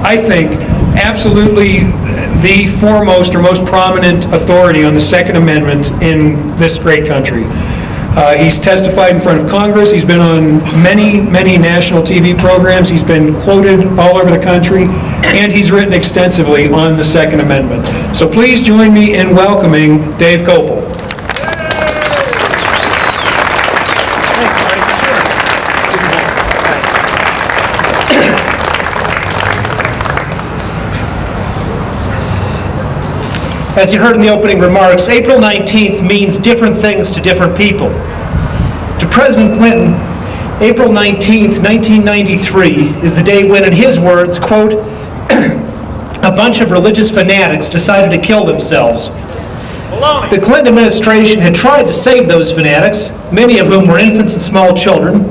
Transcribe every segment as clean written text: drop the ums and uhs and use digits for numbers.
I think, absolutely the foremost or most prominent authority on the Second Amendment in this great country. He's testified in front of Congress. He's been on many, many national TV programs. He's been quoted all over the country, and he's written extensively on the Second Amendment. So please join me in welcoming Dave Kopel. As you heard in the opening remarks, April 19th means different things to different people. To President Clinton, April 19th, 1993 is the day when, in his words, quote, a bunch of religious fanatics decided to kill themselves. The Clinton administration had tried to save those fanatics, many of whom were infants and small children,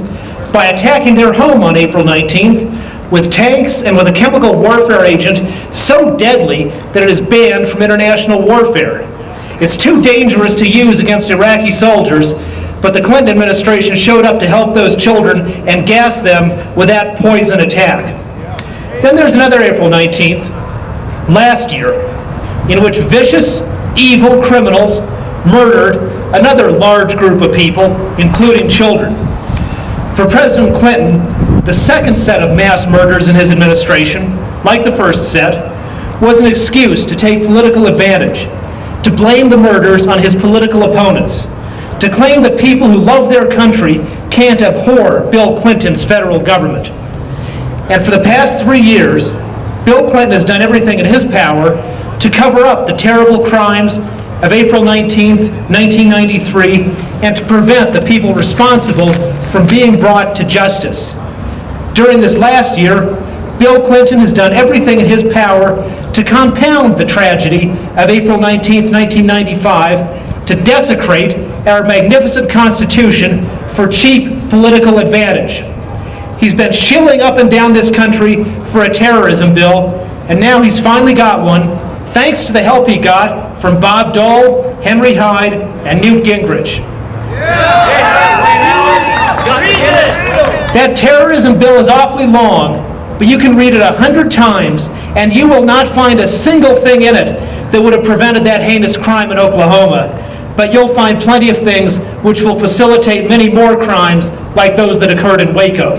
by attacking their home on April 19th with tanks and with a chemical warfare agent so deadly that it is banned from international warfare. It's too dangerous to use against Iraqi soldiers, but the Clinton administration showed up to help those children and gas them with that poison attack. Then there's another April 19th, last year, in which vicious, evil criminals murdered another large group of people, including children. For President Clinton, the second set of mass murders in his administration, like the first set, was an excuse to take political advantage, to blame the murders on his political opponents, to claim that people who love their country can't abhor Bill Clinton's federal government. And for the past 3 years, Bill Clinton has done everything in his power to cover up the terrible crimes of April 19th, 1993, and to prevent the people responsible from being brought to justice. During this last year, Bill Clinton has done everything in his power to compound the tragedy of April 19th, 1995, to desecrate our magnificent Constitution for cheap political advantage. He's been shilling up and down this country for a terrorism bill, and now he's finally got one, thanks to the help he got from Bob Dole, Henry Hyde, and Newt Gingrich. That terrorism bill is awfully long, but you can read it 100 times, and you will not find a single thing in it that would have prevented that heinous crime in Oklahoma. But you'll find plenty of things which will facilitate many more crimes like those that occurred in Waco.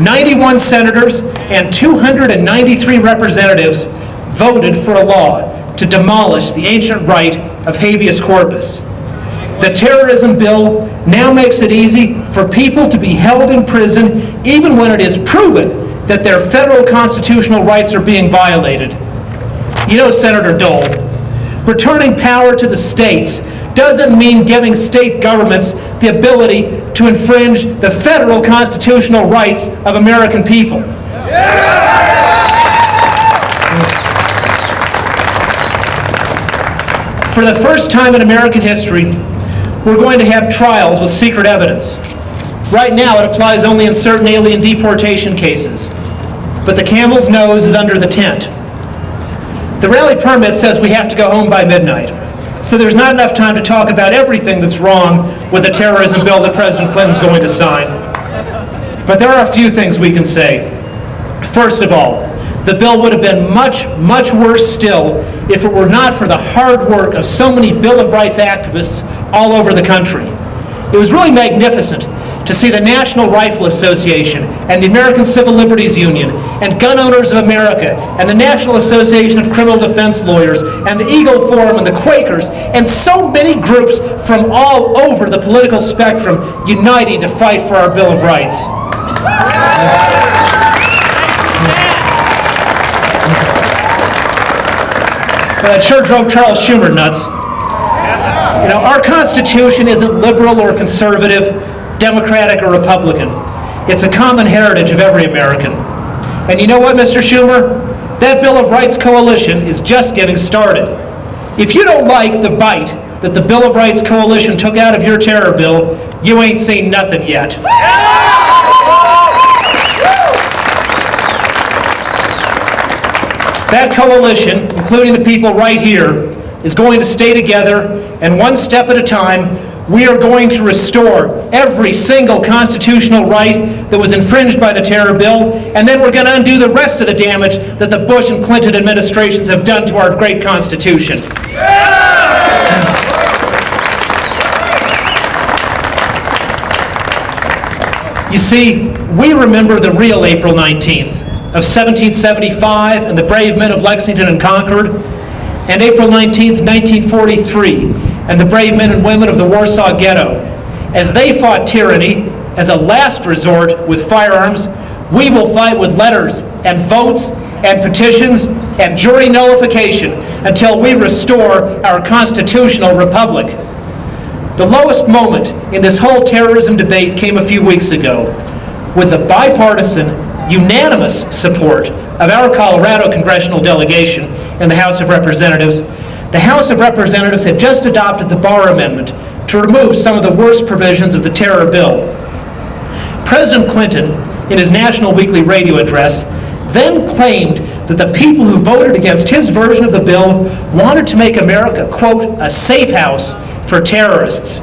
91 senators and 293 representatives voted for a law to demolish the ancient right of habeas corpus. The terrorism bill now makes it easy for people to be held in prison even when it is proven that their federal constitutional rights are being violated. You know, Senator Dole, returning power to the states doesn't mean giving state governments the ability to infringe the federal constitutional rights of American people. For the first time in American history, we're going to have trials with secret evidence. Right now, it applies only in certain alien deportation cases, but the camel's nose is under the tent. The rally permit says we have to go home by midnight, so there's not enough time to talk about everything that's wrong with the terrorism bill that President Clinton's going to sign. But there are a few things we can say. First of all, the bill would have been much, much worse still if it were not for the hard work of so many Bill of Rights activists all over the country. It was really magnificent to see the National Rifle Association and the American Civil Liberties Union and Gun Owners of America and the National Association of Criminal Defense Lawyers and the Eagle Forum and the Quakers and so many groups from all over the political spectrum uniting to fight for our Bill of Rights. That sure drove Charles Schumer nuts. You know, our Constitution isn't liberal or conservative, Democratic or Republican. It's a common heritage of every American. And you know what, Mr. Schumer? That Bill of Rights coalition is just getting started. If you don't like the bite that the Bill of Rights coalition took out of your terror bill, you ain't seen nothing yet. That coalition, including the people right here, is going to stay together and one step at a time We are going to restore every single constitutional right that was infringed by the terror bill, and then we're going to undo the rest of the damage that the Bush and Clinton administrations have done to our great Constitution. You see, we remember the real April 19th of 1775 and the brave men of Lexington and Concord, and April 19th, 1943, and the brave men and women of the Warsaw Ghetto. As they fought tyranny as a last resort with firearms, we will fight with letters and votes and petitions and jury nullification until we restore our constitutional republic. The lowest moment in this whole terrorism debate came a few weeks ago, with the bipartisan, unanimous support of our Colorado congressional delegation in the House of Representatives. The House of Representatives had just adopted the Barr Amendment to remove some of the worst provisions of the terror bill. President Clinton, in his National Weekly Radio address, then claimed that the people who voted against his version of the bill wanted to make America, quote, a safe house for terrorists.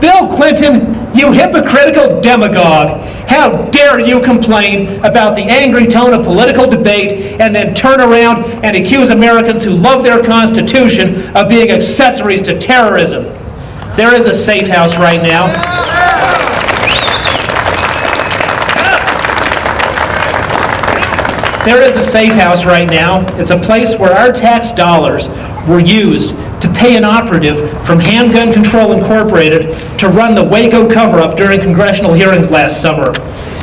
Bill Clinton, you hypocritical demagogue, how dare you complain about the angry tone of political debate and then turn around and accuse Americans who love their Constitution of being accessories to terrorism. There is a safe house right now. There is a safe house right now. It's a place where our tax dollars were used to pay an operative from Handgun Control Incorporated to run the Waco cover-up during congressional hearings last summer.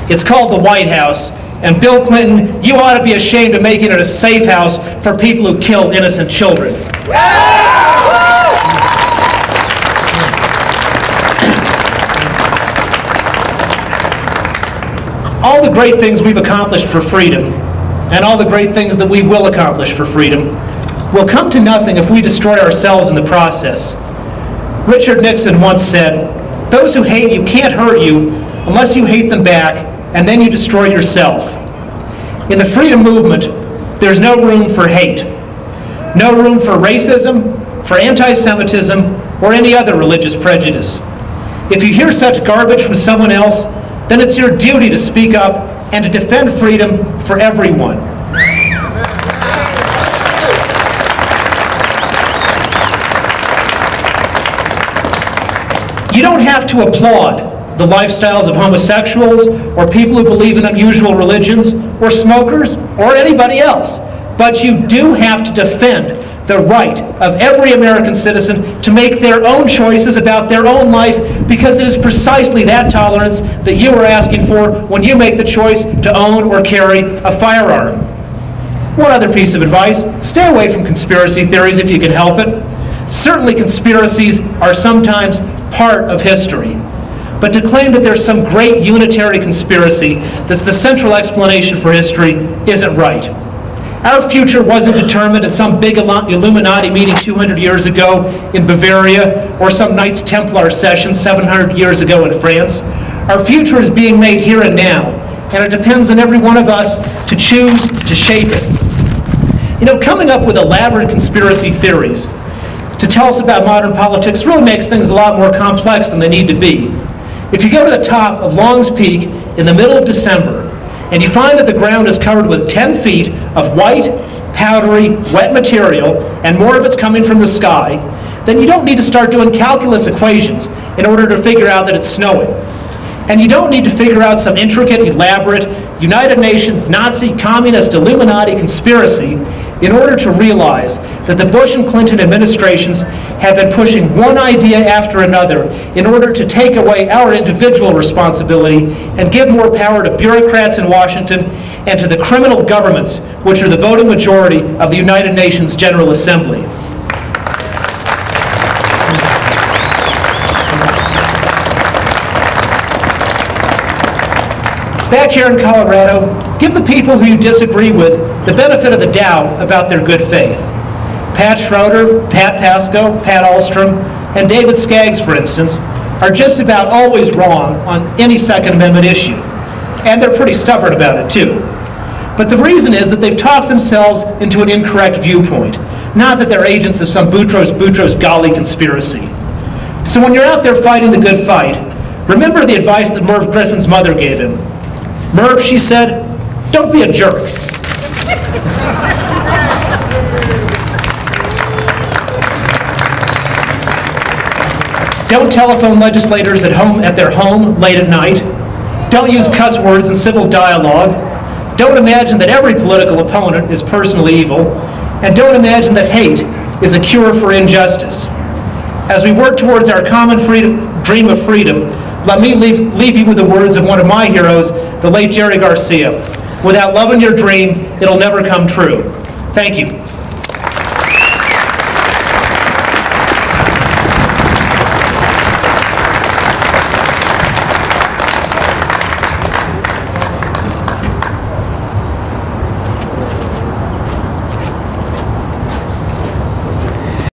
It's called the White House. And Bill Clinton, you ought to be ashamed of making it a safe house for people who kill innocent children. All the great things we've accomplished for freedom, and all the great things that we will accomplish for freedom, will come to nothing if we destroy ourselves in the process. Richard Nixon once said, "Those who hate you can't hurt you unless you hate them back, and then you destroy yourself." In the freedom movement, there's no room for hate, no room for racism, for anti-Semitism, or any other religious prejudice. If you hear such garbage from someone else, then it's your duty to speak up and to defend freedom for everyone. You don't have to applaud the lifestyles of homosexuals or people who believe in unusual religions or smokers or anybody else, but you do have to defend the right of every American citizen to make their own choices about their own life, because it is precisely that tolerance that you are asking for when you make the choice to own or carry a firearm. One other piece of advice: stay away from conspiracy theories if you can help it. Certainly conspiracies are sometimes part of history, but to claim that there's some great unitary conspiracy that's the central explanation for history isn't right. Our future wasn't determined at some big Illuminati meeting 200 years ago in Bavaria or some Knights Templar session 700 years ago in France. Our future is being made here and now, and it depends on every one of us to choose to shape it. You know, coming up with elaborate conspiracy theories to tell us about modern politics really makes things a lot more complex than they need to be. If you go to the top of Long's Peak in the middle of December, and you find that the ground is covered with 10 feet of white, powdery, wet material, and more of it's coming from the sky, then you don't need to start doing calculus equations in order to figure out that it's snowing. And you don't need to figure out some intricate, elaborate, United Nations, Nazi, Communist, Illuminati conspiracy in order to realize that the Bush and Clinton administrations have been pushing one idea after another in order to take away our individual responsibility and give more power to bureaucrats in Washington and to the criminal governments, which are the voting majority of the United Nations General Assembly. Back here in Colorado, give the people who you disagree with the benefit of the doubt about their good faith. Pat Schroeder, Pat Pasco, Pat Ahlstrom, and David Skaggs, for instance, are just about always wrong on any Second Amendment issue. And they're pretty stubborn about it, too. But the reason is that they've talked themselves into an incorrect viewpoint, not that they're agents of some Boutros Ghali conspiracy. So when you're out there fighting the good fight, remember the advice that Merv Griffin's mother gave him. Merv, she said, don't be a jerk. Don't telephone legislators at their home late at night. Don't use cuss words in civil dialogue. Don't imagine that every political opponent is personally evil. And don't imagine that hate is a cure for injustice. As we work towards our common dream of freedom, let me leave you with the words of one of my heroes, the late Jerry Garcia. Without love in your dream, it'll never come true. Thank you.